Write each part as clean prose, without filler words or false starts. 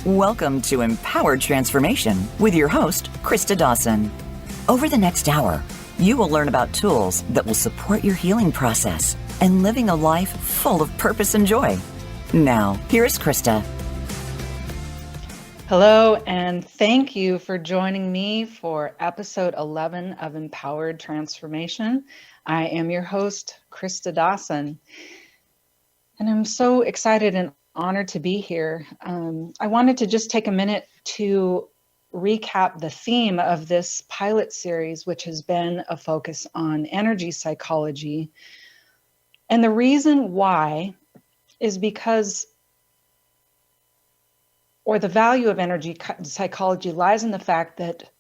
Welcome to Empowered Transformation with your host, Christa Dawson. Over the next hour, you will learn about tools that will support your healing process and living a life full of purpose and joy. Now, here is Christa. Hello, and thank you for joining me for episode 11 of Empowered Transformation. I am your host, Christa Dawson, and I'm so excited and honored to be here. I wanted to just take a minute to recap the theme of this pilot series, which has been a focus on energy psychology. And the reason why is because the value of energy psychology lies in the fact that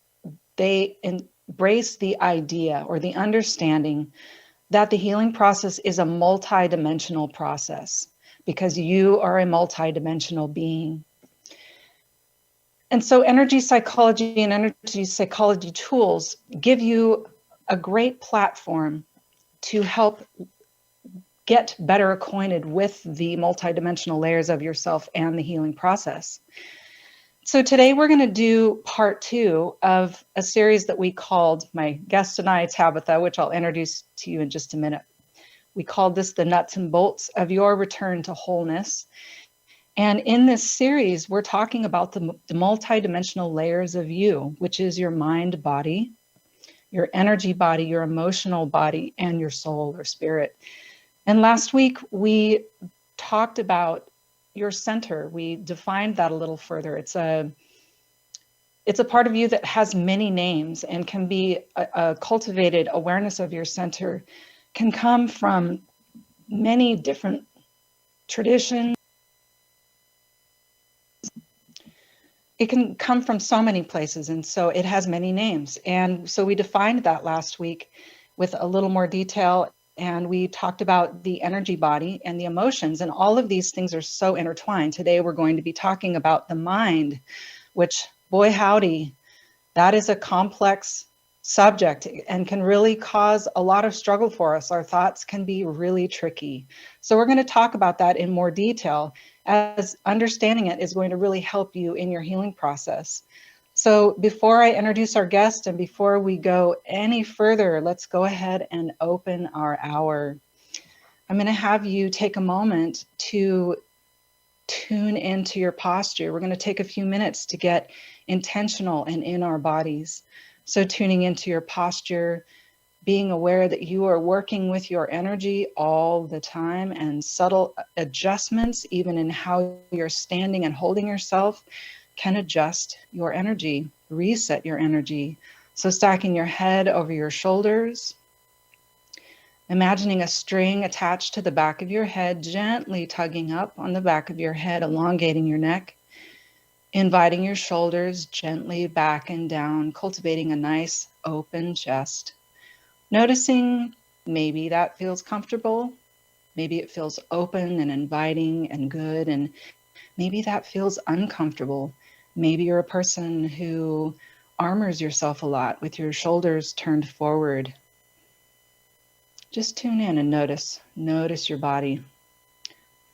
they embrace the idea or the understanding that the healing process is a multidimensional process, because you are a multidimensional being. And so energy psychology and energy psychology tools give you a great platform to help get better acquainted with the multidimensional layers of yourself and the healing process. So today we're going to do part 2 of a series that we called, my guest and I, Tabatha, which I'll introduce to you in just a minute. We called this the nuts and bolts of your return to wholeness. And in this series, we're talking about the multidimensional layers of you, which is your mind body, your energy body, your emotional body, and your soul or spirit. And last week, we talked about your center. We defined that a little further. It's a part of you that has many names and can be a cultivated awareness of your center, can come from many different traditions. It can come from so many places, and so it has many names. And so we defined that last week with a little more detail. And we talked about the energy body and the emotions, and all of these things are so intertwined. Today, we're going to be talking about the mind, which, boy, howdy, that is a complex subject and can really cause a lot of struggle for us. Our thoughts can be really tricky. So we're going to talk about that in more detail, as understanding it is going to really help you in your healing process. So before I introduce our guest and before we go any further, let's go ahead and open our hour. I'm going to have you take a moment to tune into your posture. We're going to take a few minutes to get intentional and in our bodies. So tuning into your posture, being aware that you are working with your energy all the time, and subtle adjustments, even in how you're standing and holding yourself, can adjust your energy, reset your energy. So stacking your head over your shoulders, imagining a string attached to the back of your head, gently tugging up on the back of your head, elongating your neck, inviting your shoulders gently back and down, cultivating a nice open chest. Noticing maybe that feels comfortable, maybe it feels open and inviting and good, and maybe that feels uncomfortable. Maybe you're a person who armors yourself a lot with your shoulders turned forward. Just tune in and notice your body.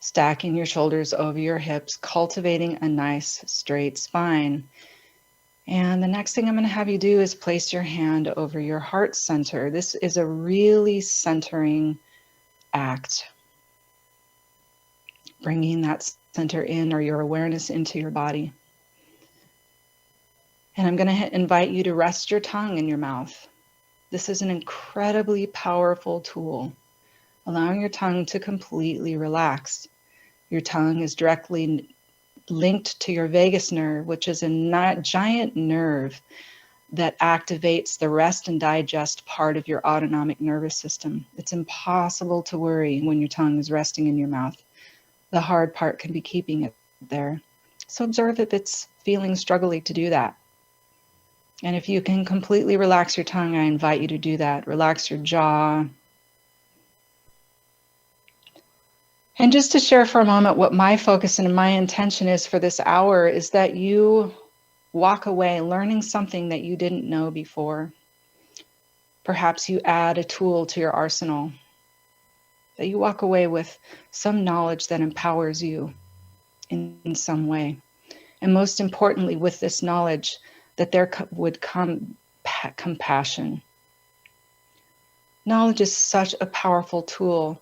Stacking your shoulders over your hips, cultivating a nice straight spine. And the next thing I'm going to have you do is place your hand over your heart center. This is a really centering act. Bringing that center in, or your awareness, into your body. And I'm going to invite you to rest your tongue in your mouth. This is an incredibly powerful tool, allowing your tongue to completely relax. Your tongue is directly linked to your vagus nerve, which is a giant nerve that activates the rest and digest part of your autonomic nervous system. It's impossible to worry when your tongue is resting in your mouth. The hard part can be keeping it there. So observe if it's feeling struggling to do that. And if you can completely relax your tongue, I invite you to do that. Relax your jaw. And just to share for a moment what my focus and my intention is for this hour is that you walk away learning something that you didn't know before. Perhaps you add a tool to your arsenal. That you walk away with some knowledge that empowers you in some way. And most importantly, with this knowledge, that there would come compassion. Knowledge is such a powerful tool,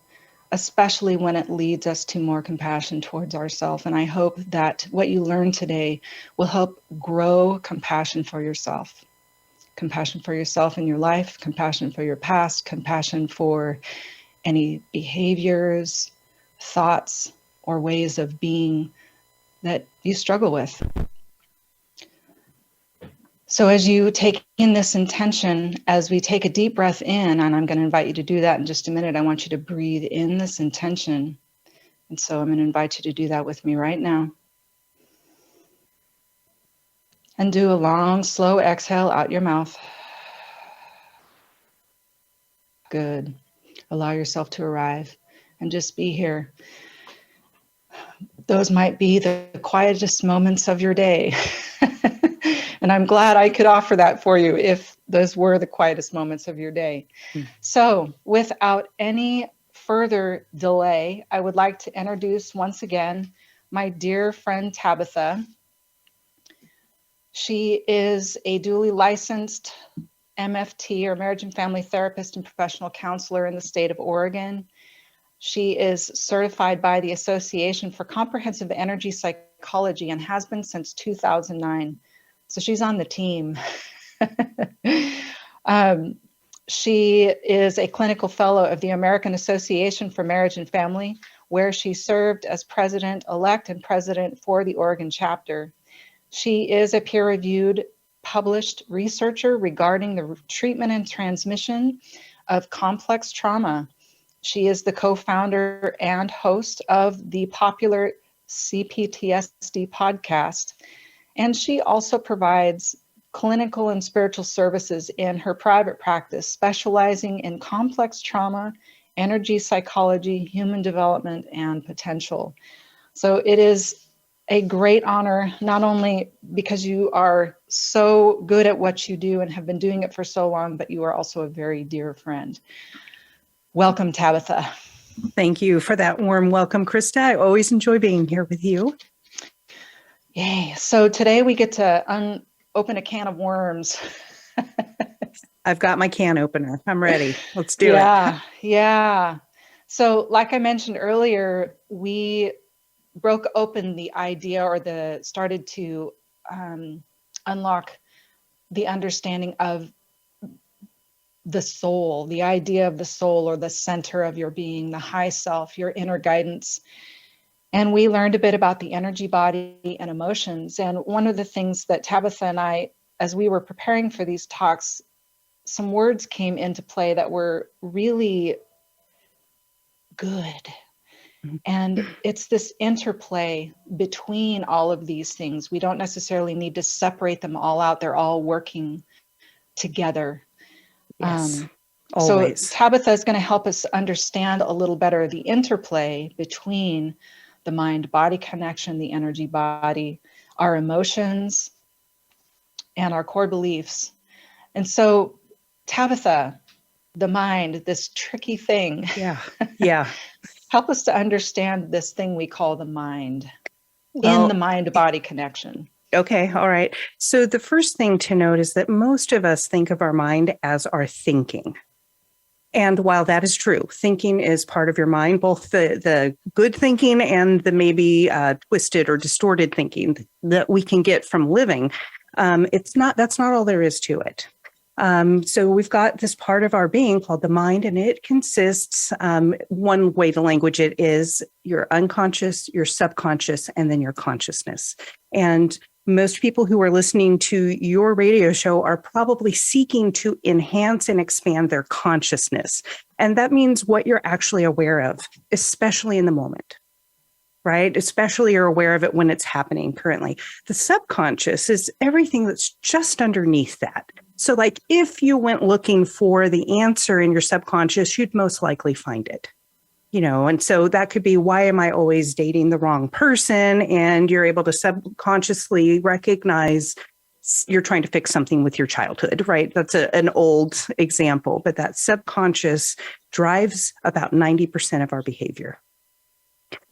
especially when it leads us to more compassion towards ourselves. And I hope that what you learned today will help grow compassion for yourself. Compassion for yourself in your life, compassion for your past, compassion for any behaviors, thoughts, or ways of being that you struggle with. So as you take in this intention, as we take a deep breath in, and I'm going to invite you to do that in just a minute, I want you to breathe in this intention. And so I'm going to invite you to do that with me right now. And do a long, slow exhale out your mouth. Good. Allow yourself to arrive and just be here. Those might be the quietest moments of your day. And I'm glad I could offer that for you if those were the quietest moments of your day. So without any further delay, I would like to introduce once again my dear friend Tabatha. She is a duly licensed MFT, or marriage and family therapist and professional counselor in the state of Oregon. She is certified by the Association for Comprehensive Energy Psychology and has been since 2009. So she's on the team. She is a clinical fellow of the American Association for Marriage and Family, where she served as president-elect and president for the Oregon chapter. She is a peer-reviewed published researcher regarding the treatment and transmission of complex trauma. She is the co-founder and host of the popular CPTSD podcast. And she also provides clinical and spiritual services in her private practice, specializing in complex trauma, energy psychology, human development, and potential. So it is a great honor, not only because you are so good at what you do and have been doing it for so long, but you are also a very dear friend. Welcome, Tabatha. Thank you for that warm welcome, Christa. I always enjoy being here with you. Yay. So today we get to open a can of worms. I've got my can opener. I'm ready. Let's do it. Yeah. So like I mentioned earlier, we broke open the idea, or started to unlock the understanding of the soul, the idea of the soul, or the center of your being, the high self, your inner guidance. And we learned a bit about the energy body and emotions. And one of the things that Tabatha and I, as we were preparing for these talks, some words came into play that were really good. And it's this interplay between all of these things. We don't necessarily need to separate them all out. They're all working together. Yes, always. So Tabatha is going to help us understand a little better the interplay between the mind-body connection, the energy body, our emotions, and our core beliefs. And so Tabatha, the mind, this tricky thing. Yeah. Help us to understand this thing we call the mind in the mind-body connection. Okay. All right. So the first thing to note is that most of us think of our mind as our thinking. And while that is true, thinking is part of your mind, both the good thinking and the maybe twisted or distorted thinking that we can get from living. That's not all there is to it. So we've got this part of our being called the mind, and it consists, one way to language it is your unconscious, your subconscious, and then your consciousness. And most people who are listening to your radio show are probably seeking to enhance and expand their consciousness. And that means what you're actually aware of, especially in the moment, right? Especially you're aware of it when it's happening currently. The subconscious is everything that's just underneath that. So like if you went looking for the answer in your subconscious, you'd most likely find it. And so that could be, why am I always dating the wrong person? And you're able to subconsciously recognize you're trying to fix something with your childhood, right? That's an old example, but that subconscious drives about 90% of our behavior.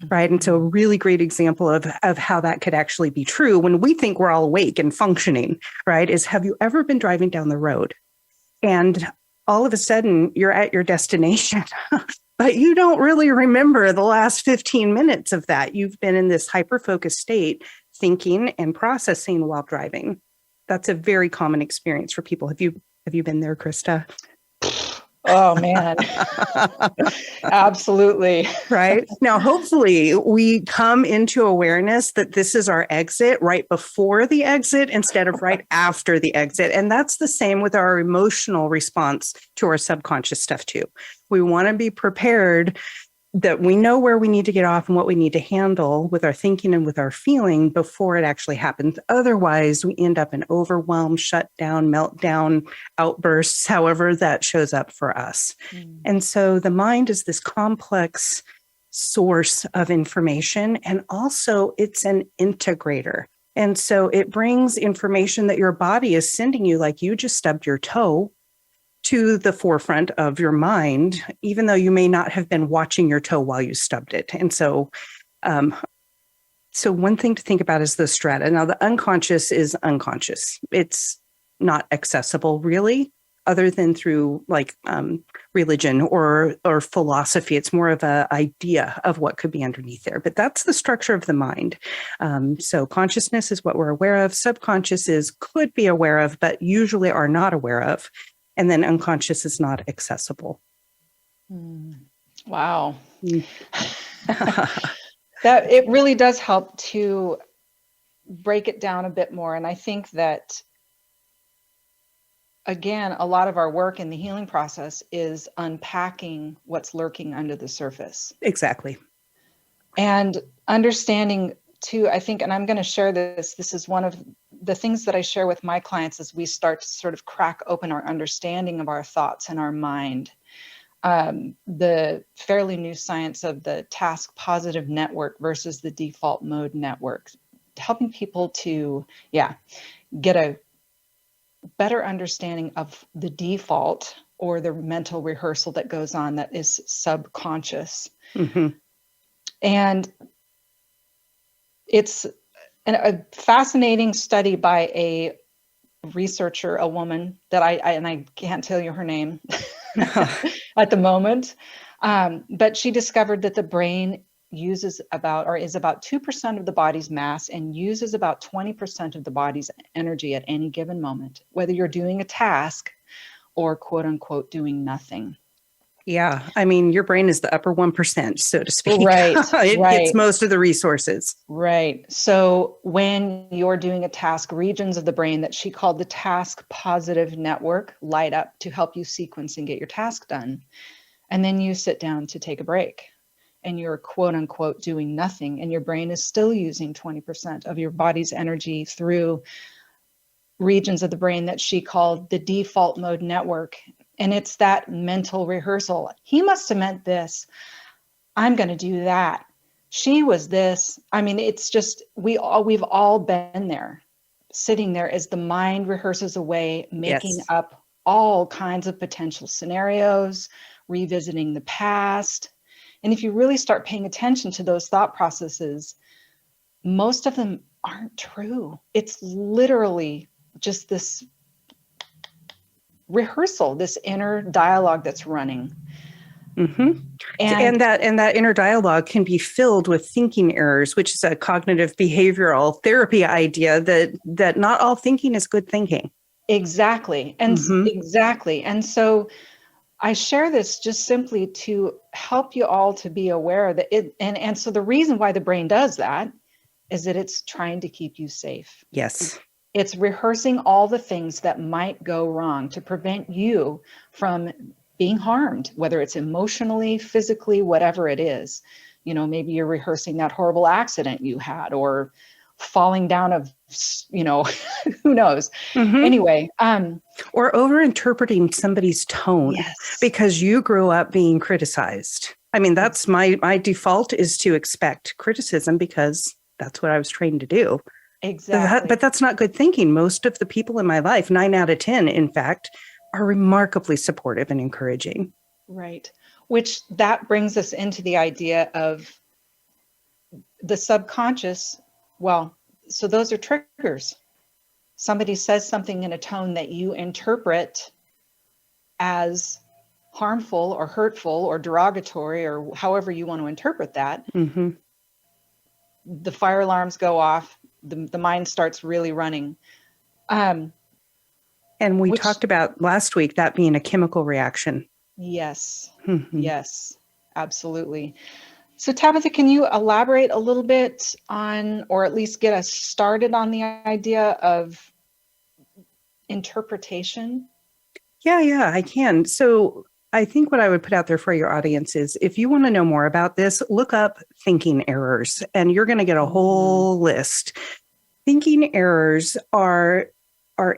right? And so a really great example of how that could actually be true when we think we're all awake and functioning, right, is have you ever been driving down the road and all of a sudden you're at your destination, but you don't really remember the last 15 minutes of that. You've been in this hyper-focused state, thinking and processing while driving. That's a very common experience for people. Have you been there, Christa? Oh man. Absolutely. Right. Now, hopefully we come into awareness that this is our exit right before the exit instead of right after the exit. And that's the same with our emotional response to our subconscious stuff too. We want to be prepared that we know where we need to get off and what we need to handle with our thinking and with our feeling before it actually happens. Otherwise, we end up in overwhelm, shutdown, meltdown, outbursts, however that shows up for us. And so the mind is this complex source of information, and also it's an integrator. And so it brings information that your body is sending you, like you just stubbed your toe, to the forefront of your mind, even though you may not have been watching your toe while you stubbed it. And so, so one thing to think about is the strata. Now, the unconscious is unconscious. It's not accessible really, other than through like religion or philosophy. It's more of an idea of what could be underneath there. But that's the structure of the mind. So consciousness is what we're aware of. Subconscious is could be aware of, but usually are not aware of. And then unconscious is not accessible. Wow. That it really does help to break it down a bit more. And I think that, again, a lot of our work in the healing process is unpacking what's lurking under the surface. Exactly. And understanding too, I think, and I'm going to share this is one of the things that I share with my clients as we start to sort of crack open our understanding of our thoughts and our mind. The fairly new science of the task positive network versus the default mode network, helping people to, get a better understanding of the default or the mental rehearsal that goes on that is subconscious. And it's a fascinating study by a researcher, a woman that I can't tell you her name at the moment, but she discovered that the brain is about 2% of the body's mass and uses about 20% of the body's energy at any given moment, whether you're doing a task or quote unquote doing nothing. Yeah. I mean, your brain is the upper 1%, so to speak. Right. It gets most of the resources. Right. So when you're doing a task, regions of the brain that she called the task positive network light up to help you sequence and get your task done. And then you sit down to take a break and you're quote unquote doing nothing. And your brain is still using 20% of your body's energy through regions of the brain that she called the default mode network. And it's that mental rehearsal. He must have meant this. I'm going to do that. She was this. I mean, it's just, we've all been there, sitting there as the mind rehearses away, making up all kinds of potential scenarios, revisiting the past. And if you really start paying attention to those thought processes, most of them aren't true. It's literally just this rehearsal, this inner dialogue that's running. And that inner dialogue can be filled with thinking errors, which is a cognitive behavioral therapy idea that not all thinking is good thinking. Exactly. And exactly. And so I share this just simply to help you all to be aware that and so the reason why the brain does that is that it's trying to keep you safe. Yes. It's rehearsing all the things that might go wrong to prevent you from being harmed, whether it's emotionally, physically, whatever it is. You know, maybe you're rehearsing that horrible accident you had or falling down of, who knows. Anyway. Or over-interpreting somebody's tone because you grew up being criticized. I mean, that's my default is to expect criticism because that's what I was trained to do. Exactly. But that's not good thinking. Most of the people in my life, 9 out of 10, in fact, are remarkably supportive and encouraging. Right. Which that brings us into the idea of the subconscious, well, so those are triggers. Somebody says something in a tone that you interpret as harmful or hurtful or derogatory, or however you want to interpret that. Mm-hmm. The fire alarms go off. The mind starts really running. And we talked about last week that being a chemical reaction. Yes. Mm-hmm. Yes, absolutely. So Tabatha, can you elaborate a little bit on, or at least get us started on the idea of interpretation? Yeah, I can. So I think what I would put out there for your audience is, if you want to know more about this, look up thinking errors, and you're going to get a whole list. Thinking errors are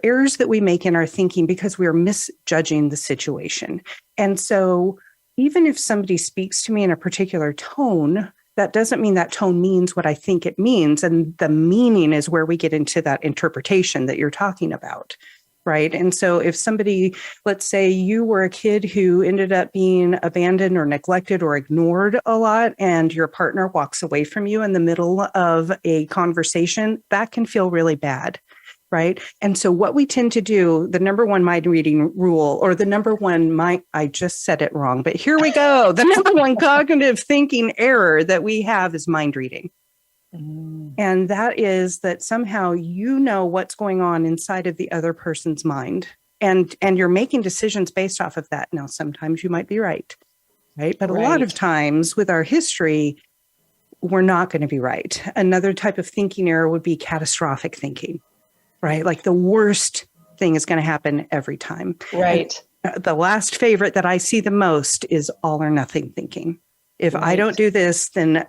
errors that we make in our thinking because we are misjudging the situation. And so even if somebody speaks to me in a particular tone, that doesn't mean that tone means what I think it means. And the meaning is where we get into that interpretation that you're talking about. Right. And so if somebody, let's say you were a kid who ended up being abandoned or neglected or ignored a lot, and your partner walks away from you in the middle of a conversation, that can feel really bad. Right. And so what we tend to do, the number one mind reading rule, or the number one I just said it wrong, but here we go. The number one cognitive thinking error that we have is mind reading. And that is that somehow you know what's going on inside of the other person's mind, and you're making decisions based off of that. Now, sometimes you might be right? But a lot of times with our history, we're not going to be right. Another type of thinking error would be catastrophic thinking, right? Like the worst thing is going to happen every time. Right. And the last favorite that I see the most is all or nothing thinking. If I don't do this, then,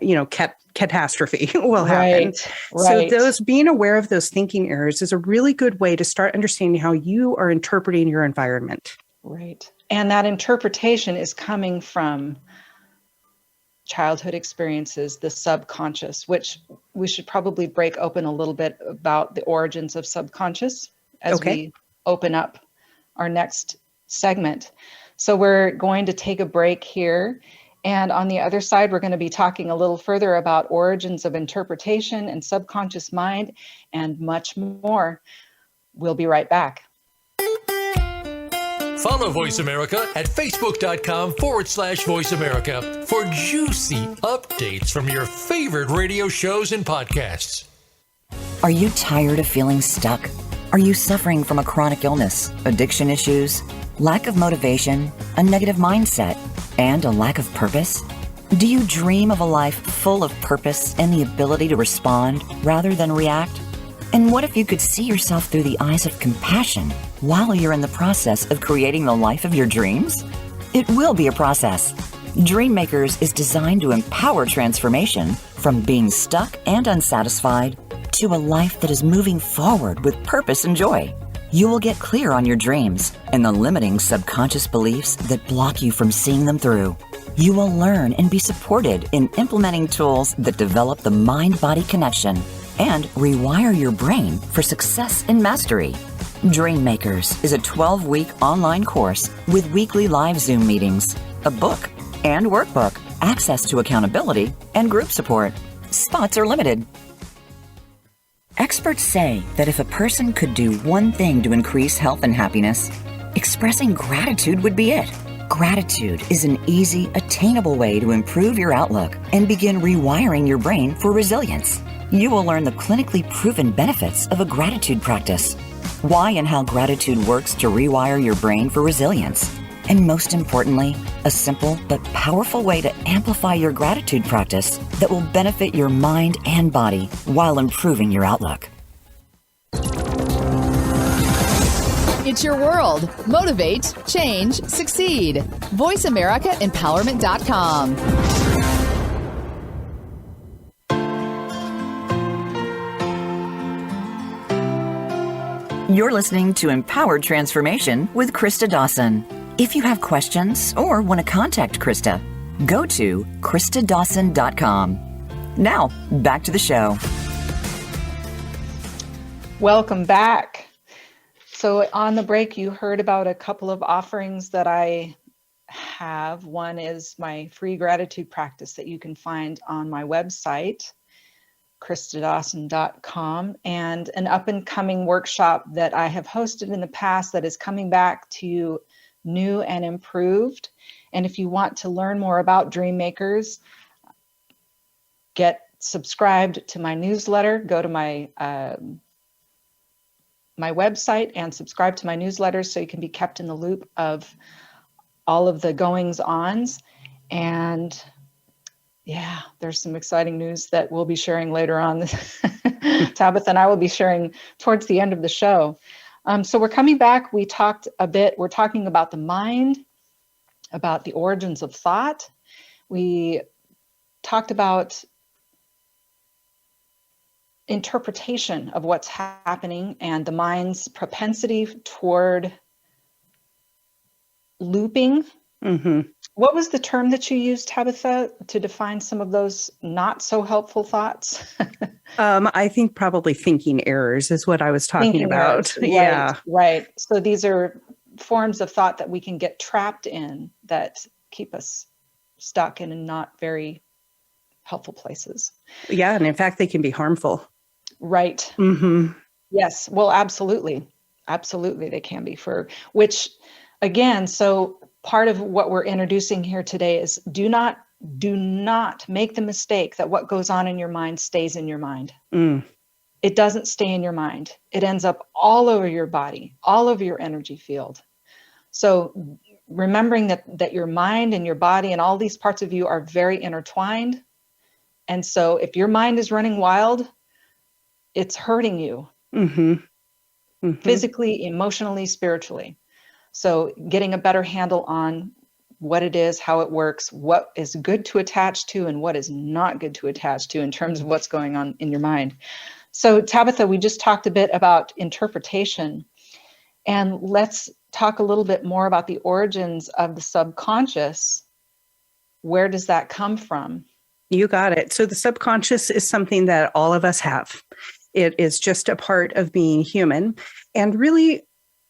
catastrophe will happen. Right. So being aware of those thinking errors is a really good way to start understanding how you are interpreting your environment. Right. And that interpretation is coming from childhood experiences, the subconscious, which we should probably break open a little bit about the origins of subconscious as we open up our next segment. So we're going to take a break here. And on the other side, we're going to be talking a little further about origins of interpretation and subconscious mind and much more. We'll be right back. Follow Voice America at facebook.com/Voice America for juicy updates from your favorite radio shows and podcasts. Are you tired of feeling stuck? Are you suffering from a chronic illness, addiction issues, lack of motivation, a negative mindset, and a lack of purpose? Do you dream of a life full of purpose and the ability to respond rather than react? And what if you could see yourself through the eyes of compassion while you're in the process of creating the life of your dreams? It will be a process. Dreammakers is designed to empower transformation from being stuck and unsatisfied to a life that is moving forward with purpose and joy. You will get clear on your dreams and the limiting subconscious beliefs that block you from seeing them through. You will learn and be supported in implementing tools that develop the mind-body connection and rewire your brain for success and mastery. Dreammakers is a 12-week online course with weekly live Zoom meetings, a book and workbook, access to accountability, and group support. Spots are limited. Experts say that if a person could do one thing to increase health and happiness, expressing gratitude would be it. Gratitude is an easy, attainable way to improve your outlook and begin rewiring your brain for resilience. You will learn the clinically proven benefits of a gratitude practice, why and how gratitude works to rewire your brain for resilience, and most importantly, a simple but powerful way to amplify your gratitude practice that will benefit your mind and body while improving your outlook. It's your world. Motivate, change, succeed. VoiceAmericaEmpowerment.com. You're listening to Empowered Transformation with Christa Dawson. If you have questions or want to contact Christa, go to ChristaDawson.com. Now, back to the show. Welcome back. So on the break, you heard about a couple of offerings that I have. One is my free gratitude practice that you can find on my website. christadawson.com, and an up-and-coming workshop that I have hosted in the past that is coming back to you new and improved. And if you want to learn more about Dream Makers, get subscribed to my newsletter. Go to my my website and subscribe to my newsletter so you can be kept in the loop of all of the goings-ons. And yeah, there's some exciting news that we'll be sharing later on. Tabatha and I will be sharing towards the end of the show. So we're coming back. We're talking about the mind, about the origins of thought. We talked about interpretation of what's happening and the mind's propensity toward looping. Mm-hmm. What was the term that you used, Tabatha, to define some of those not so helpful thoughts? I think probably thinking errors is what I was talking about. Errors. Yeah. Right. So these are forms of thought that we can get trapped in that keep us stuck in not very helpful places. Yeah. And in fact, they can be harmful. Right. Mm-hmm. Yes. Well, absolutely. Absolutely. They can be, for which, again, so part of what we're introducing here today is do not make the mistake that what goes on in your mind stays in your mind. Mm. It doesn't stay in your mind. It ends up all over your body, all over your energy field. So remembering that your mind and your body and all these parts of you are very intertwined. And so if your mind is running wild, it's hurting you. Mm-hmm. Mm-hmm. Physically, emotionally, spiritually. So getting a better handle on what it is, how it works, what is good to attach to and what is not good to attach to in terms of what's going on in your mind. So Tabatha, we just talked a bit about interpretation, and let's talk a little bit more about the origins of the subconscious. Where does that come from? You got it. So the subconscious is something that all of us have. It is just a part of being human. And really,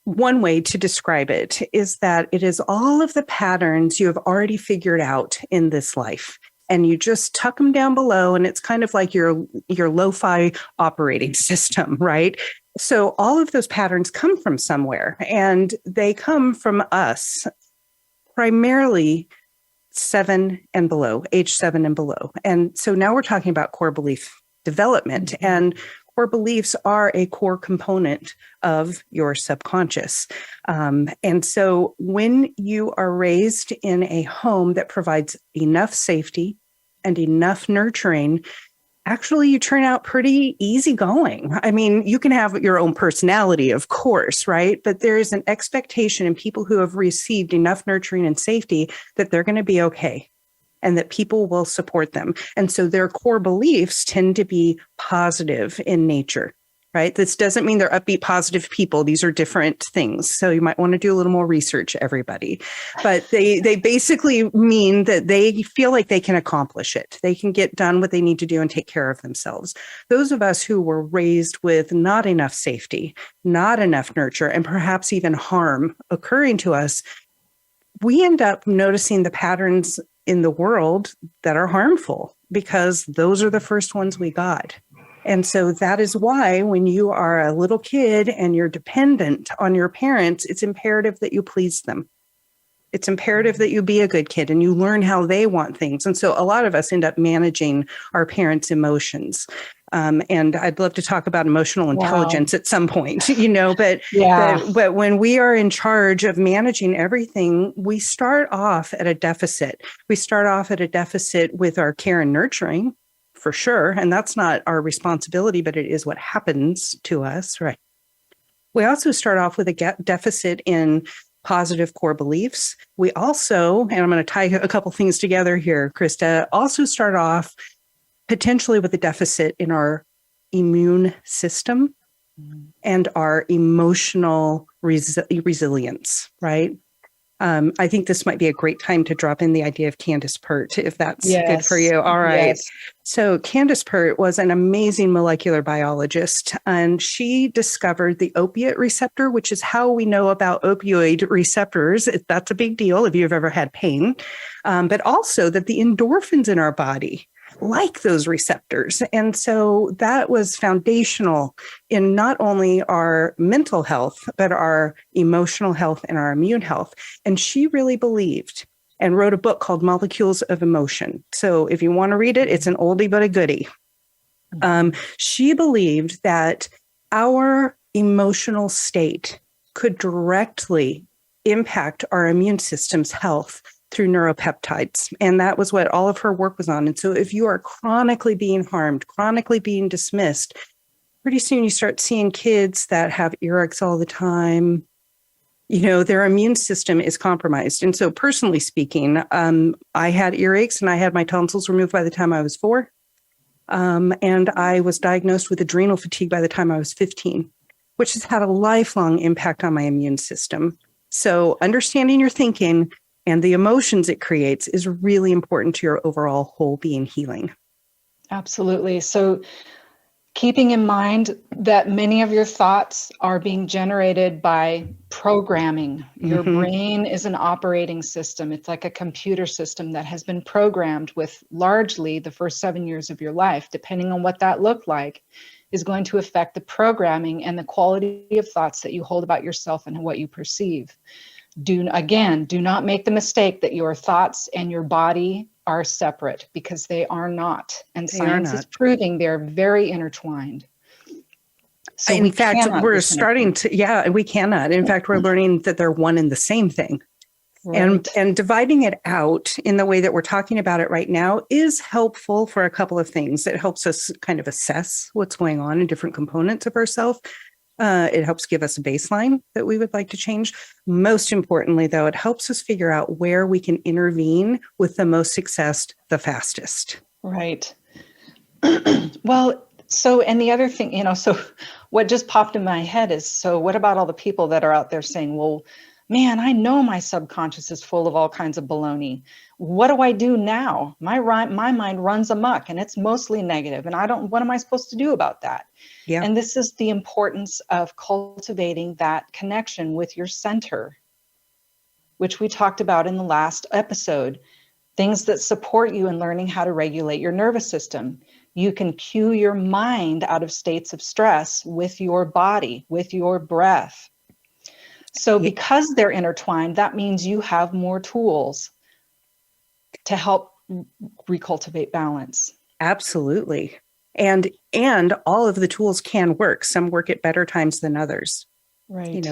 one way to describe it is that it is all of the patterns you have already figured out in this life. And you just tuck them down below, and it's kind of like your lo-fi operating system, right? So all of those patterns come from somewhere, and they come from us, primarily age 7 and below. And so now we're talking about core belief development, Mm-hmm. and core beliefs are a core component of your subconscious. And so when you are raised in a home that provides enough safety and enough nurturing, actually you turn out pretty easygoing. I mean, you can have your own personality, of course, right? But there is an expectation in people who have received enough nurturing and safety that they're going to be okay, and that people will support them. And so their core beliefs tend to be positive in nature, right? This doesn't mean they're upbeat, positive people. These are different things. So you might want to do a little more research, everybody. But they basically mean that they feel like they can accomplish it. They can get done what they need to do and take care of themselves. Those of us who were raised with not enough safety, not enough nurture, and perhaps even harm occurring to us, we end up noticing the patterns in the world that are harmful because those are the first ones we got. And so that is why when you are a little kid and you're dependent on your parents, it's imperative that you please them. It's imperative that you be a good kid and you learn how they want things. And so a lot of us end up managing our parents' emotions. And I'd love to talk about emotional intelligence at some point, but when we are in charge of managing everything, we start off at a deficit. We start off at a deficit with our care and nurturing, for sure. And that's not our responsibility, but it is what happens to us, right? We also start off with a deficit in positive core beliefs. We also, and I'm going to tie a couple things together here, Christa, also start off potentially with a deficit in our immune system and our emotional resilience, right? I think this might be a great time to drop in the idea of Candace Pert, if that's good for you. All right. Yes. So Candace Pert was an amazing molecular biologist, and she discovered the opiate receptor, which is how we know about opioid receptors. That's a big deal if you've ever had pain, but also that the endorphins in our body like those receptors. And so that was foundational in not only our mental health, but our emotional health and our immune health. And she really believed and wrote a book called Molecules of Emotion. So if you want to read it, it's an oldie but a goodie. She believed that our emotional state could directly impact our immune system's health through neuropeptides. And that was what all of her work was on. And so if you are chronically being harmed, chronically being dismissed, pretty soon you start seeing kids that have earaches all the time. Their immune system is compromised. And so personally speaking, I had earaches and I had my tonsils removed by the time I was 4. And I was diagnosed with adrenal fatigue by the time I was 15, which has had a lifelong impact on my immune system. So understanding your thinking and the emotions it creates is really important to your overall whole being healing. Absolutely. So keeping in mind that many of your thoughts are being generated by programming. Your brain is an operating system. It's like a computer system that has been programmed with largely the first 7 years of your life, depending on what that looked like, is going to affect the programming and the quality of thoughts that you hold about yourself and what you perceive. Do not make the mistake that your thoughts and your body are separate, because they are not. And science is proving they're very intertwined. So in fact, we're starting to, we cannot. In fact, we're learning that they're one and the same thing. Right. And dividing it out in the way that we're talking about it right now is helpful for a couple of things. It helps us kind of assess what's going on in different components of ourselves. It helps give us a baseline that we would like to change. Most importantly, though, it helps us figure out where we can intervene with the most success the fastest. Right. Well, and the other thing, so what just popped in my head is, so what about all the people that are out there saying, well, man, I know my subconscious is full of all kinds of baloney. What do I do now? My mind runs amok and it's mostly negative. And what am I supposed to do about that? Yeah. And this is the importance of cultivating that connection with your center, which we talked about in the last episode. Things that support you in learning how to regulate your nervous system. You can cue your mind out of states of stress with your body, with your breath. So because they're intertwined, that means you have more tools to help recultivate balance. Absolutely. And all of the tools can work. Some work at better times than others. Right.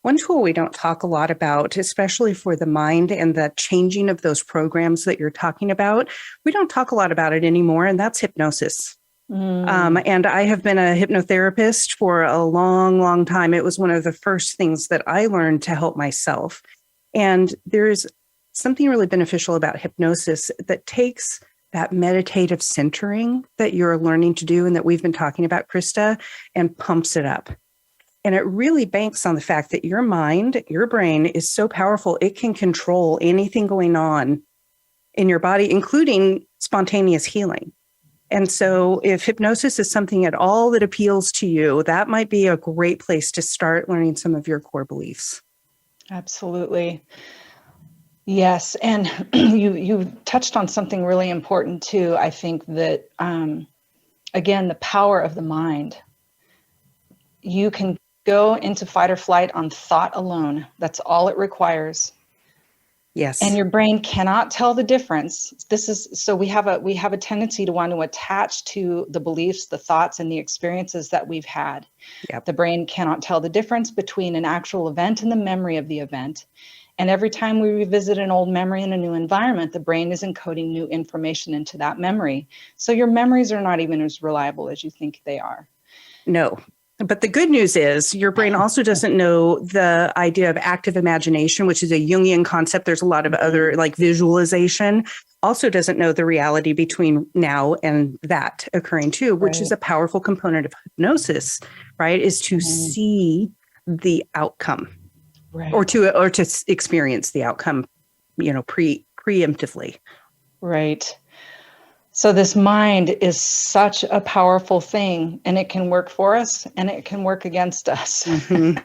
One tool we don't talk a lot about, especially for the mind and the changing of those programs that you're talking about, we don't talk a lot about it anymore, and that's hypnosis. And I have been a hypnotherapist for a long, long time. It was one of the first things that I learned to help myself. And there's something really beneficial about hypnosis that takes that meditative centering that you're learning to do and that we've been talking about, Christa, and pumps it up. And it really banks on the fact that your mind, your brain is so powerful, it can control anything going on in your body, including spontaneous healing. And so if hypnosis is something at all that appeals to you, that might be a great place to start learning some of your core beliefs. Absolutely. Yes. And you touched on something really important too. I think that, again, the power of the mind. You can go into fight or flight on thought alone. That's all it requires. Yes. And your brain cannot tell the difference. We have a tendency to want to attach to the beliefs, the thoughts, and the experiences that we've had. Yep. The brain cannot tell the difference between an actual event and the memory of the event. And every time we revisit an old memory in a new environment, the brain is encoding new information into that memory. So your memories are not even as reliable as you think they are. No. But the good news is your brain also doesn't know the idea of active imagination, which is a Jungian concept. There's a lot of other like visualization. Also doesn't know the reality between now and that occurring too, which is a powerful component of hypnosis, right? Is to see the outcome, or to experience the outcome, preemptively. Right. So this mind is such a powerful thing, and it can work for us and it can work against us. Mm-hmm.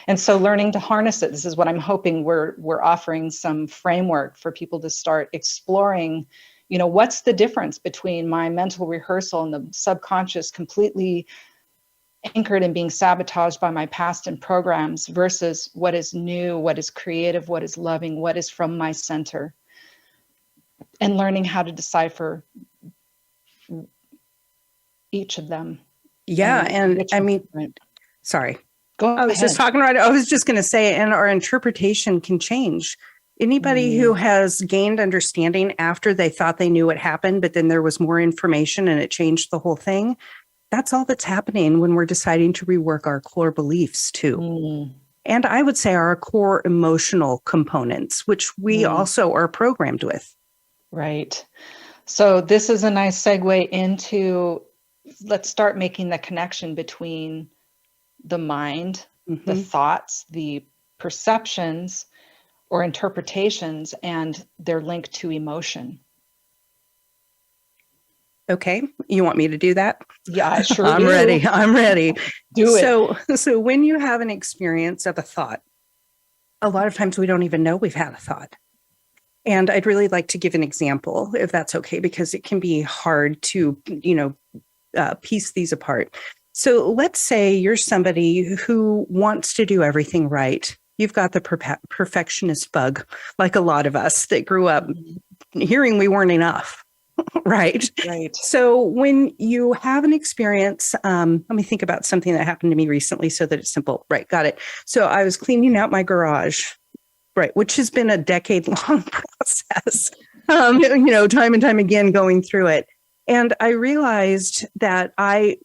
And so learning to harness it, this is what I'm hoping we're offering some framework for people to start exploring what's the difference between my mental rehearsal and the subconscious completely anchored and being sabotaged by my past and programs versus what is new, what is creative, what is loving, what is from my center, and learning how to decipher each of them. Yeah. And I mean, different. sorry. Go I was ahead. just talking right. I was just going to say, and our interpretation can change. Anybody who has gained understanding after they thought they knew what happened, but then there was more information and it changed the whole thing. That's all that's happening when we're deciding to rework our core beliefs too. And I would say our core emotional components, which we also are programmed with. Right. So this is a nice segue into, let's start making the connection between the mind, the thoughts, the perceptions or interpretations, and their link to emotion. Okay. You want me to do that? Yeah, I sure I'm do. ready. I'm ready. Do it. So when you have an experience of a thought, a lot of times we don't even know we've had a thought. And I'd really like to give an example, if that's okay, because it can be hard to, piece these apart. So let's say you're somebody who wants to do everything right. You've got the perfectionist bug, like a lot of us that grew up hearing we weren't enough. Right. So when you have an experience, let me think about something that happened to me recently so that it's simple. Right. Got it. So I was cleaning out my garage, right, which has been a decade-long process, time and time again going through it. And I realized that I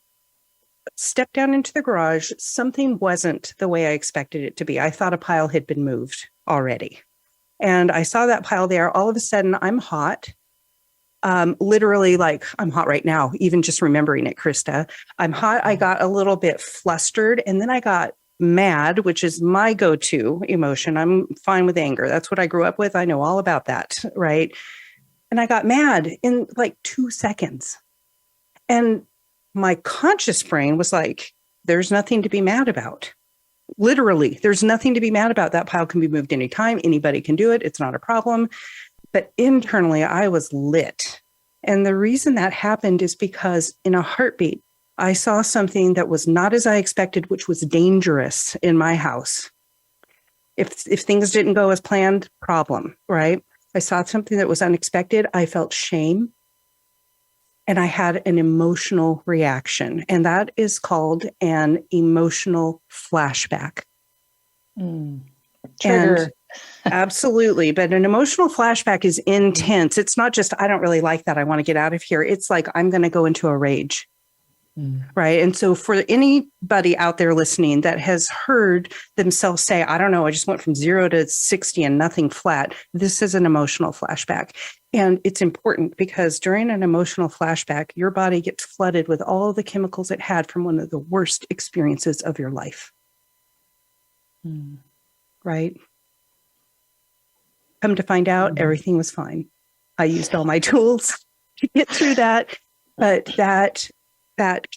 stepped down into the garage. Something wasn't the way I expected it to be. I thought a pile had been moved already. And I saw that pile there. All of a sudden, I'm hot. Literally, like I'm hot right now, even just remembering it, Christa. I'm hot. I got a little bit flustered, and then I got mad, which is my go-to emotion. I'm fine with anger. That's what I grew up with. I know all about that, right? And I got mad in like 2 seconds. And my conscious brain was like, there's nothing to be mad about. Literally, there's nothing to be mad about. That pile can be moved anytime. Anybody can do it. It's not a problem. But internally, I was lit. And the reason that happened is because in a heartbeat, I saw something that was not as I expected, which was dangerous in my house. If things didn't go as planned, problem, right? I saw something that was unexpected. I felt shame. And I had an emotional reaction. And that is called an emotional flashback. Trigger. Absolutely. But an emotional flashback is intense. It's not just, I don't really like that. I want to get out of here. It's like, I'm going to go into a rage. Right. And so for anybody out there listening that has heard themselves say, I don't know, I just went from 0 to 60 and nothing flat. This is an emotional flashback. And it's important because during an emotional flashback, your body gets flooded with all of the chemicals it had from one of the worst experiences of your life. Right. Come to find out, everything was fine. I used all my tools to get through that. But that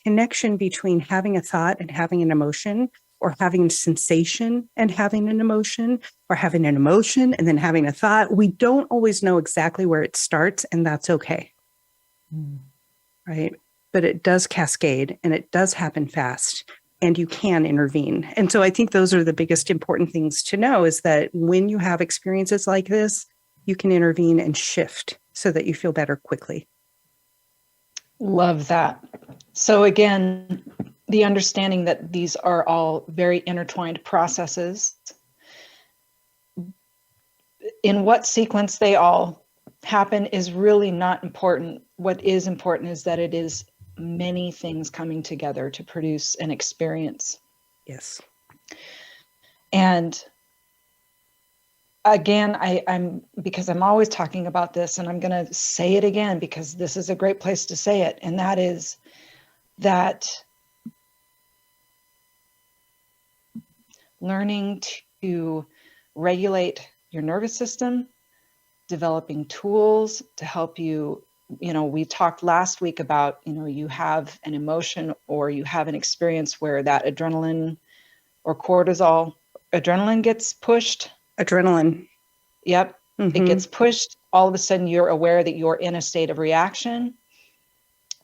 connection between having a thought and having an emotion, or having a sensation and having an emotion, or having an emotion and then having a thought, we don't always know exactly where it starts, and that's okay. Right? But it does cascade and it does happen fast, and you can intervene. And so I think those are the biggest important things to know, is that when you have experiences like this, you can intervene and shift so that you feel better quickly. Love that. So again, the understanding that these are all very intertwined processes. In what sequence they all happen is really not important. What is important is that it is many things coming together to produce an experience. Yes. And again, because I'm always talking about this, and I'm going to say it again because this is a great place to say it. And that is that learning to regulate your nervous system, developing tools to help you. We talked last week about, you have an emotion or you have an experience where that adrenaline or adrenaline gets pushed. Adrenaline. Yep. It gets pushed all of a sudden you're aware that you're in a state of reaction.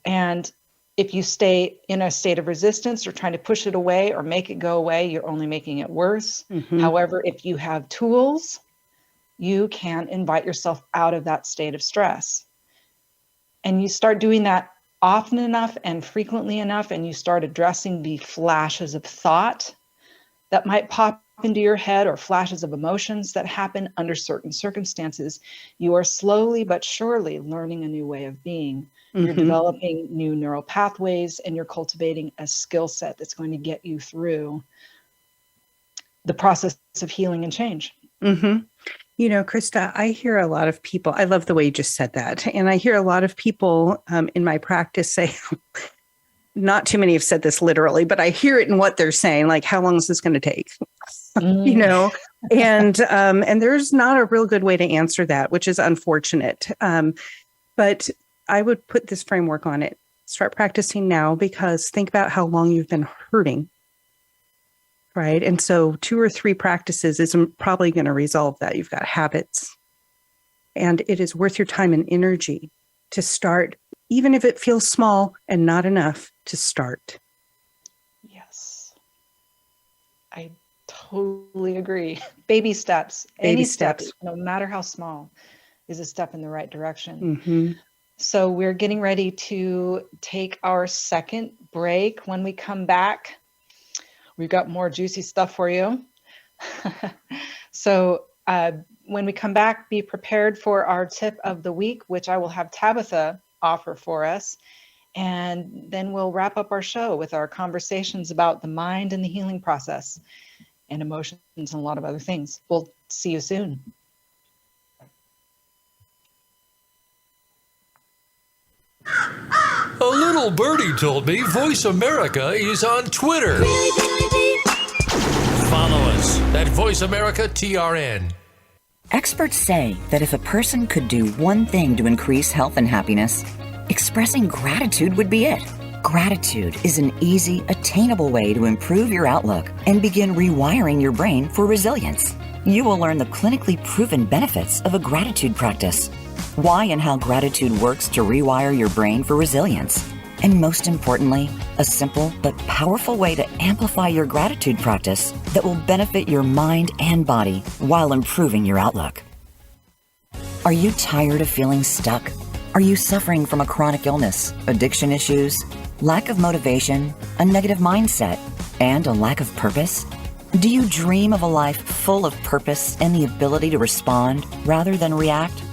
And if you stay in a state of resistance or trying to push it away or make it go away, you're only making it worse. However, if you have tools, you can invite yourself out of that state of stress. And you start doing that often enough and frequently enough, and you start addressing the flashes of thought that might pop into your head or flashes of emotions that happen under certain circumstances, you are slowly but surely learning a new way of being. You're developing new neural pathways, and you're cultivating a skill set that's going to get you through the process of healing and change. You know, Christa, I hear a lot of people, I love the way you just said that. And I hear a lot of people in my practice say, not too many have said this literally, but I hear it in what they're saying, like, how long is this going to take? You know, and there's not a real good way to answer that, which is unfortunate. But I would put this framework on it. Start practicing now, because think about how long you've been hurting. Right. And so 2 or 3 practices isn't probably going to resolve that. You've got habits, and it is worth your time and energy to start, even if it feels small and not enough, to start. Yes, I totally agree. Baby steps, Baby any step, steps. no matter how small, is a step in the right direction. So we're getting ready to take our second break. When we come back, we've got more juicy stuff for you. So when we come back, be prepared for our tip of the week, which I will have Tabatha offer for us. And then we'll wrap up our show with our conversations about the mind and the healing process and emotions and a lot of other things. We'll see you soon. A little birdie told me Voice America is on Twitter. Follow us at Voice America TRN. Experts say that if a person could do one thing to increase health and happiness, expressing gratitude would be it. Gratitude is an easy, attainable way to improve your outlook and begin rewiring your brain for resilience. You will learn the clinically proven benefits of a gratitude practice, why and how gratitude works to rewire your brain for resilience, and most importantly, a simple but powerful way to amplify your gratitude practice that will benefit your mind and body while improving your outlook. Are you tired of feeling stuck? Are you suffering from a chronic illness, addiction issues, lack of motivation, a negative mindset, and a lack of purpose? Do you dream of a life full of purpose and the ability to respond rather than react?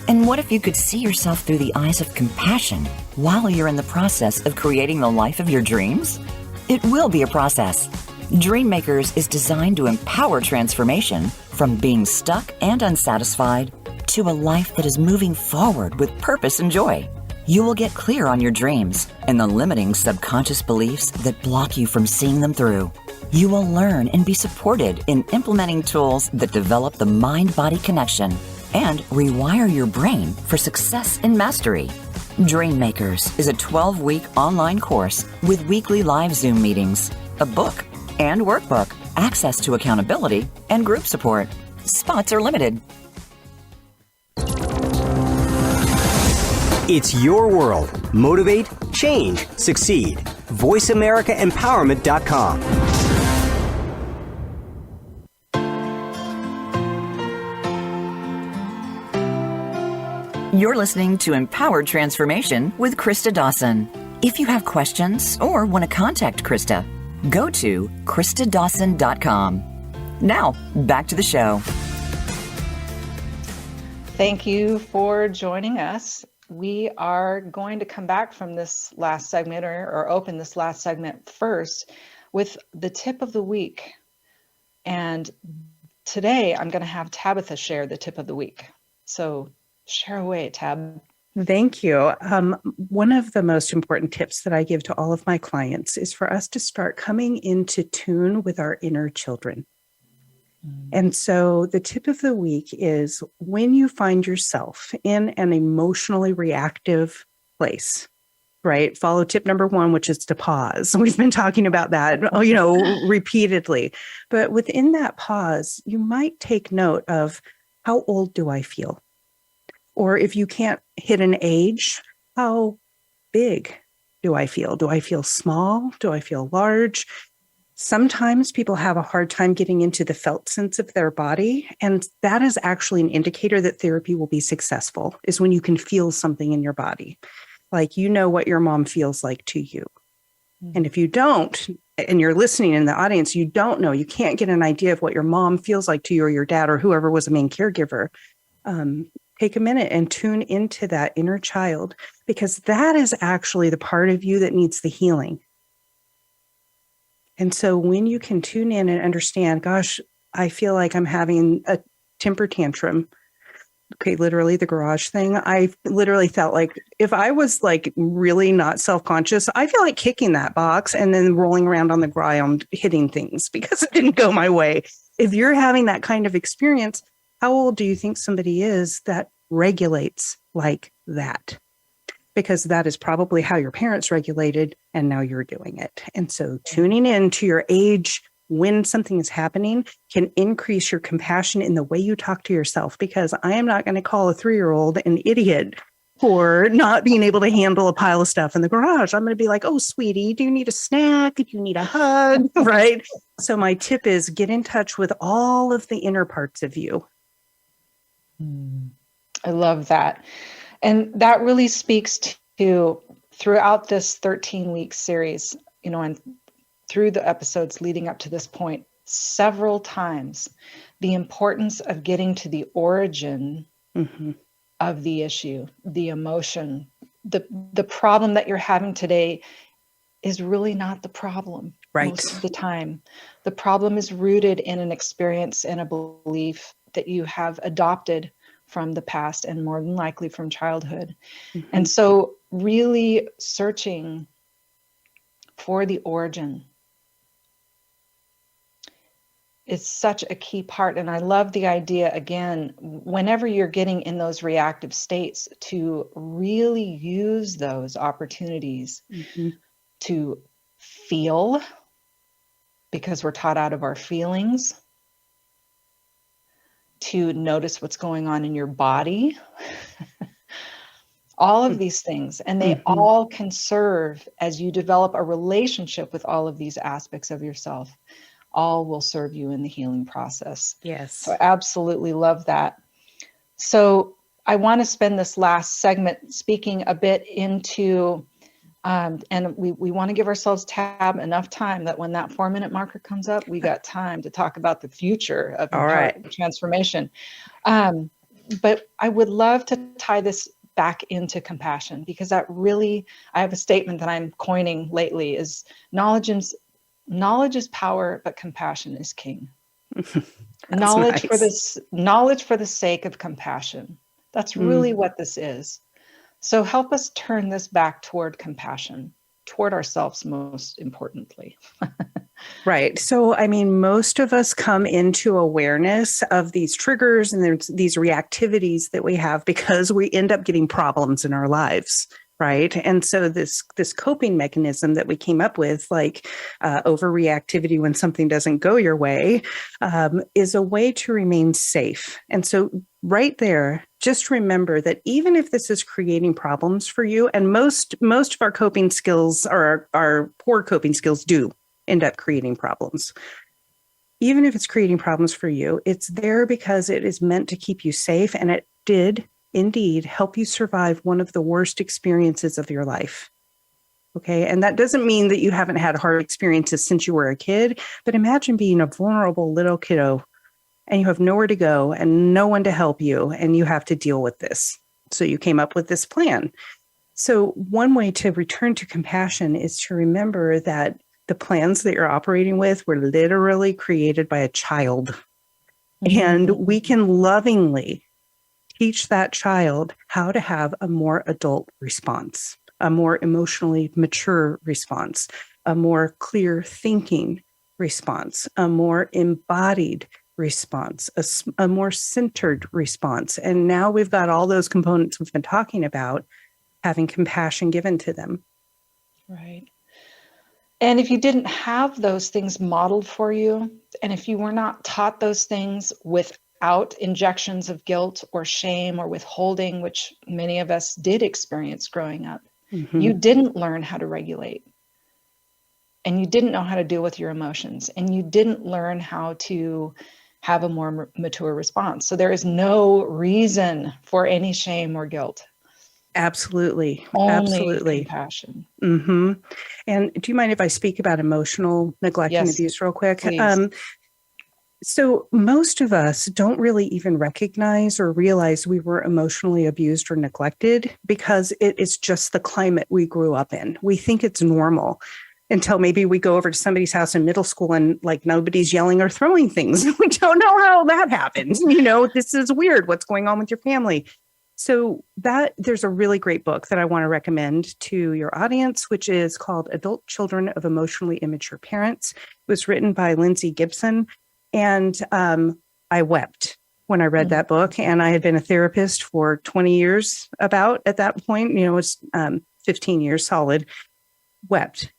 And what if you could see yourself through the eyes of compassion while you're in the process of creating the life of your dreams? It will be a process. Dreammakers is designed to empower transformation from being stuck and unsatisfied to a life that is moving forward with purpose and joy. You will get clear on your dreams and the limiting subconscious beliefs that block you from seeing them through. You will learn and be supported in implementing tools that develop the mind-body connection and rewire your brain for success and mastery. Dreammakers is a 12-week online course with weekly live Zoom meetings, a book and workbook, access to accountability, and group support. Spots are limited. It's your world. Motivate, change, succeed. VoiceAmericaEmpowerment.com. You're listening to Empowered Transformation with Christa Dawson. If you have questions or want to contact Christa, go to ChristaDawson.com. Now, back to the show. Thank you for joining us. We are going to come back from this last segment or open this last segment first with the tip of the week. And today I'm going to have Tabatha share the tip of the week. So share away, Tab. Thank you. One of the most important tips that I give to all of my clients is for us to start coming into tune with our inner children. And so the tip of the week is when you find yourself in an emotionally reactive place, right? Follow tip number 1, which is to pause. We've been talking about that, repeatedly. But within that pause, you might take note of, how old do I feel? Or if you can't hit an age, how big do I feel? Do I feel small? Do I feel large? Sometimes people have a hard time getting into the felt sense of their body. And that is actually an indicator that therapy will be successful, is when you can feel something in your body. Like, you know what your mom feels like to you. And if you don't, and you're listening in the audience, you don't know, you can't get an idea of what your mom feels like to you, or your dad, or whoever was a main caregiver. Take a minute and tune into that inner child, because that is actually the part of you that needs the healing. And so when you can tune in and understand, gosh, I feel like I'm having a temper tantrum. Okay, literally the garage thing. I literally felt like if I was like really not self-conscious, I feel like kicking that box and then rolling around on the ground, hitting things because it didn't go my way. If you're having that kind of experience, how old do you think somebody is that regulates like that? Because that is probably how your parents regulated, and now you're doing it. And so tuning in to your age when something is happening can increase your compassion in the way you talk to yourself, because I am not going to call a 3-year-old an idiot for not being able to handle a pile of stuff in the garage. I'm going to be like, oh, sweetie, do you need a snack? Do you need a hug? Right? So my tip is get in touch with all of the inner parts of you. I love that. And that really speaks to throughout this 13-week series, and through the episodes leading up to this point, several times, the importance of getting to the origin of the issue, the emotion. The problem that you're having today is really not the problem most of the time. The problem is rooted in an experience and a belief that you have adopted from the past, and more than likely from childhood. And so really searching for the origin is such a key part. And I love the idea, again, whenever you're getting in those reactive states, to really use those opportunities to feel, because we're taught out of our feelings, to notice what's going on in your body, all of these things. And they all can serve as you develop a relationship with all of these aspects of yourself. All will serve you in the healing process. Yes. So I absolutely love that. So I want to spend this last segment speaking a bit into, and we want to give ourselves enough time that when that 4-minute marker comes up, we got time to talk about the future of transformation. But I would love to tie this back into compassion, because that really, I have a statement that I'm coining lately, is knowledge is power, but compassion is king. Knowledge for the sake of compassion. That's really what this is. So help us turn this back toward compassion, toward ourselves, most importantly. Right. So, I mean, most of us come into awareness of these triggers and there's these reactivities that we have because we end up getting problems in our lives. Right. And so this coping mechanism that we came up with, like overreactivity when something doesn't go your way, is a way to remain safe. And so right there, just remember that even if this is creating problems for you, and most of our coping skills, or our poor coping skills, do end up creating problems. Even if it's creating problems for you, it's there because it is meant to keep you safe. And it did indeed help you survive one of the worst experiences of your life. Okay. And that doesn't mean that you haven't had hard experiences since you were a kid, but imagine being a vulnerable little kiddo and you have nowhere to go and no one to help you, and you have to deal with this. So you came up with this plan. So one way to return to compassion is to remember that the plans that you're operating with were literally created by a child. And we can lovingly teach that child how to have a more adult response, a more emotionally mature response, a more clear thinking response, a more embodied response, a more centered response. And now we've got all those components we've been talking about, having compassion given to them. Right. And if you didn't have those things modeled for you, and if you were not taught those things with out injections of guilt or shame or withholding, which many of us did experience growing up. You didn't learn how to regulate, and you didn't know how to deal with your emotions, and you didn't learn how to have a more mature response. So there is no reason for any shame or guilt. Absolutely. Only Absolutely. compassion. And do you mind if I speak about emotional neglect and Yes, abuse real quick? please. So most of us don't really even recognize or realize we were emotionally abused or neglected because it is just the climate we grew up in. We think it's normal until maybe we go over to somebody's house in middle school and like nobody's yelling or throwing things. We don't know how that happens. This is weird. What's going on with your family? So there's a really great book that I want to recommend to your audience, which is called Adult Children of Emotionally Immature Parents. It was written by Lindsay Gibson. And I wept when I read that book. And I had been a therapist for 20 years at that point, it's 15 years solid, wept,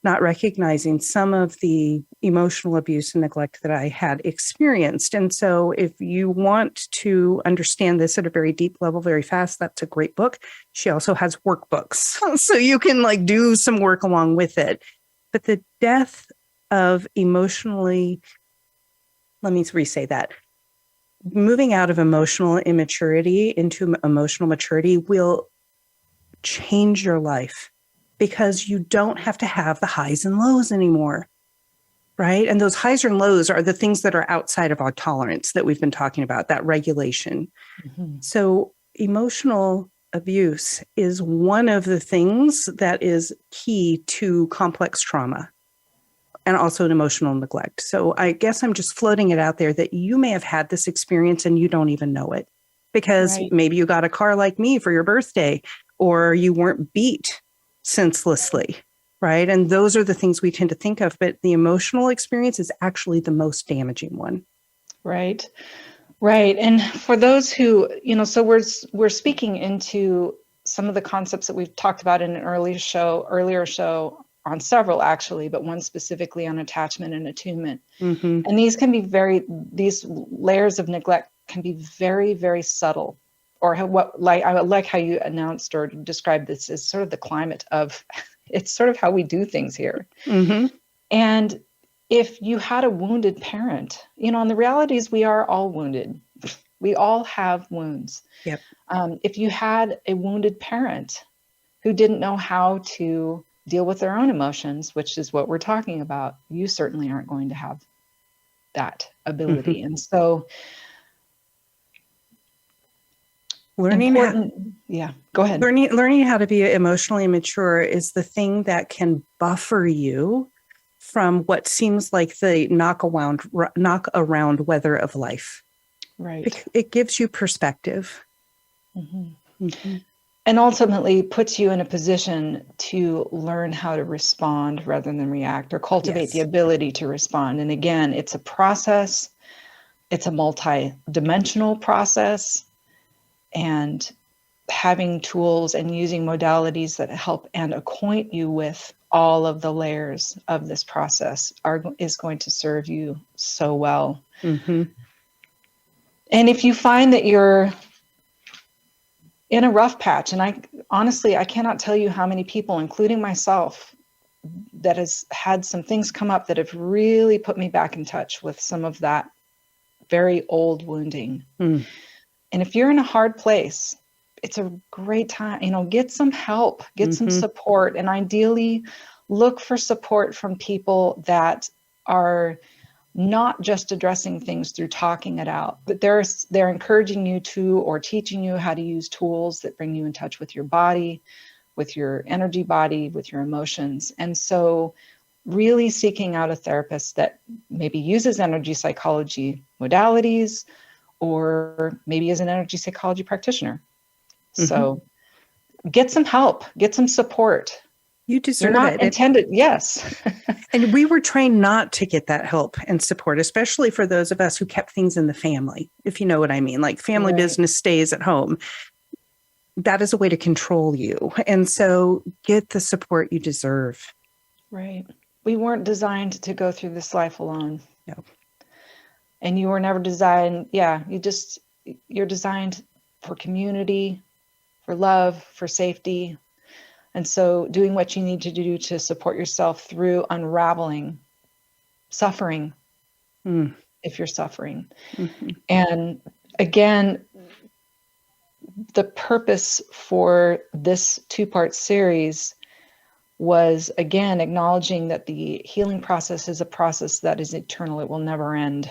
not recognizing some of the emotional abuse and neglect that I had experienced. And so if you want to understand this at a very deep level, very fast, that's a great book. She also has workbooks, so you can do some work along with it. But the death of let me re-say that. Moving out of emotional immaturity into emotional maturity will change your life because you don't have to have the highs and lows anymore, right? And those highs and lows are the things that are outside of our tolerance that we've been talking about, that regulation. So emotional abuse is one of the things that is key to complex trauma and also an emotional neglect. So I guess I'm just floating it out there that you may have had this experience and you don't even know it because maybe you got a car like me for your birthday, or you weren't beat senselessly, right? And those are the things we tend to think of, but the emotional experience is actually the most damaging one. Right. And for those who, so we're speaking into some of the concepts that we've talked about in an earlier show on several actually, but one specifically on attachment and attunement. And these these layers of neglect can be very, very subtle, or I like how you announced or described this as sort of the climate of, it's sort of how we do things here. And if you had a wounded parent, and the reality is we are all wounded. We all have wounds. Yep. If you had a wounded parent who didn't know how to deal with their own emotions, which is what we're talking about, you certainly aren't going to have that ability. And so go ahead. Learning how to be emotionally mature is the thing that can buffer you from what seems like the knock around weather of life. Right. It gives you perspective. And ultimately puts you in a position to learn how to respond rather than react, or cultivate the ability to respond. And again, it's a process. It's a multi-dimensional process, and having tools and using modalities that help and acquaint you with all of the layers of this process is going to serve you so well. And if you find that you're in a rough patch, and I cannot tell you how many people, including myself, that has had some things come up that have really put me back in touch with some of that very old wounding. And if you're in a hard place, it's a great time, get some help, get some support, and ideally look for support from people that are not just addressing things through talking it out, but they're encouraging you to, or teaching you how to use tools that bring you in touch with your body, with your energy body, with your emotions. And so really seeking out a therapist that maybe uses energy psychology modalities, or maybe is an energy psychology practitioner. So get some help, get some support. You deserve You're not it. Intended, yes. And we were trained not to get that help and support, especially for those of us who kept things in the family, if you know what I mean, like family business stays at home. That is a way to control you. And so get the support you deserve. Right. We weren't designed to go through this life alone. No. And you were never designed, you're designed for community, for love, for safety. And so doing what you need to do to support yourself through unraveling suffering, if you're suffering. Mm-hmm. And again, the purpose for this 2-part series was, again, acknowledging that the healing process is a process that is eternal. It will never end.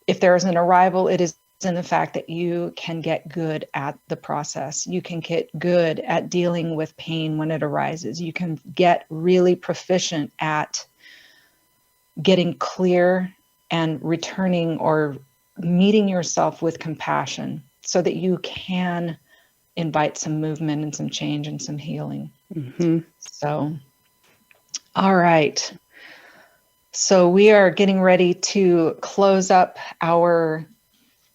If there is an arrival, it is in the fact that you can get good at the process. You can get good at dealing with pain when it arises. You can get really proficient at getting clear and returning or meeting yourself with compassion so that you can invite some movement and some change and some healing. Mm-hmm. So, all right. So we are getting ready to close up our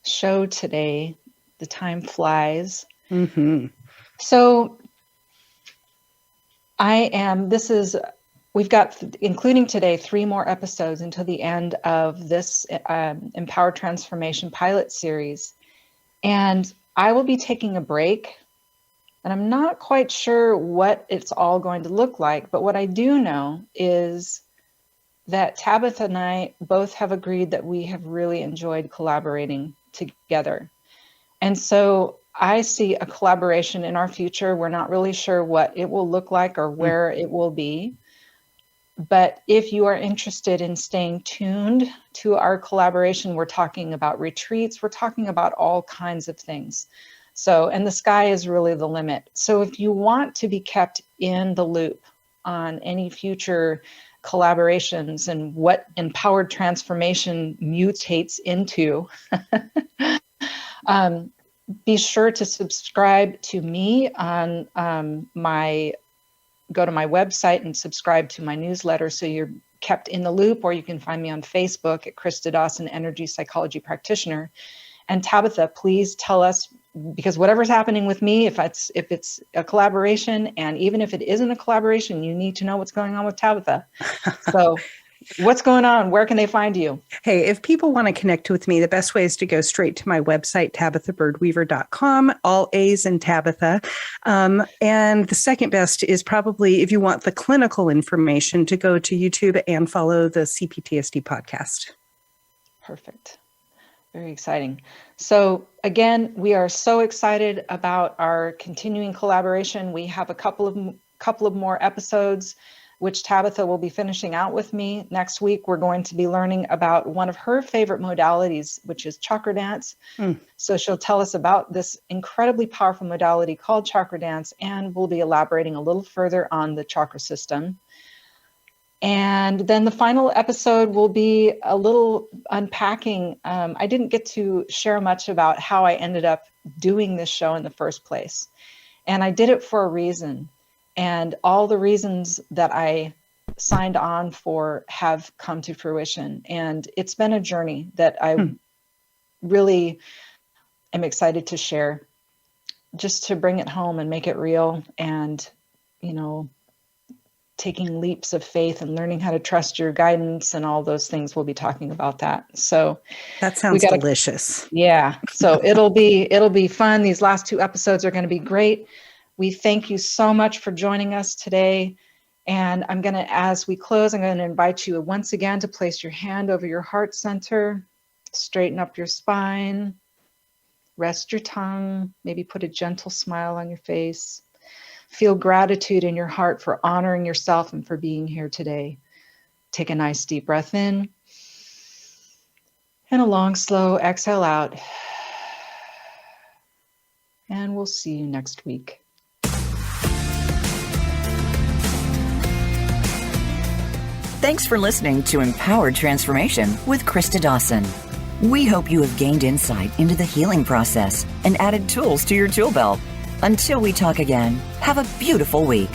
show today. The time flies. Mm-hmm. So we've got, including today, 3 more episodes until the end of this Empowered Transformation pilot series. And I will be taking a break, and I'm not quite sure what it's all going to look like, but what I do know is that Tabatha and I both have agreed that we have really enjoyed collaborating together. And so I see a collaboration in our future. We're not really sure what it will look like or where it will be. But if you are interested in staying tuned to our collaboration, we're talking about retreats, we're talking about all kinds of things. So, and the sky is really the limit. So if you want to be kept in the loop on any future collaborations and what empowered transformation mutates into, be sure to subscribe to me on go to my website and subscribe to my newsletter so you're kept in the loop, or you can find me on Facebook at Christa Dawson, Energy Psychology Practitioner. And Tabatha, please tell us, because whatever's happening with me, if it's a collaboration, and even if it isn't a collaboration, you need to know what's going on with Tabatha. So what's going on? Where can they find you? Hey, if people want to connect with me, the best way is to go straight to my website, tabathabird-weaver.com, all A's in Tabatha. And the second best is probably, if you want the clinical information, to go to YouTube and follow the CPTSD podcast. Perfect. Very exciting. So again, we are so excited about our continuing collaboration. We have a couple of more episodes, which Tabatha will be finishing out with me. Next week, we're going to be learning about one of her favorite modalities, which is chakra dance. So she'll tell us about this incredibly powerful modality called chakra dance, and we'll be elaborating a little further on the chakra system. And then the final episode will be a little unpacking. I didn't get to share much about how I ended up doing this show in the first place. And I did it for a reason. And all the reasons that I signed on for have come to fruition. And it's been a journey that I really am excited to share, just to bring it home and make it real. And, taking leaps of faith and learning how to trust your guidance and all those things. We'll be talking about that. So that sounds delicious. Yeah. So it'll be fun. These last 2 episodes are going to be great. We thank you so much for joining us today. And as we close, I'm going to invite you once again to place your hand over your heart center, straighten up your spine, rest your tongue, maybe put a gentle smile on your face. Feel gratitude in your heart for honoring yourself and for being here today. Take a nice deep breath in and a long, slow exhale out. And we'll see you next week. Thanks for listening to Empowered Transformation with Christa Dawson. We hope you have gained insight into the healing process and added tools to your tool belt. Until we talk again, have a beautiful week.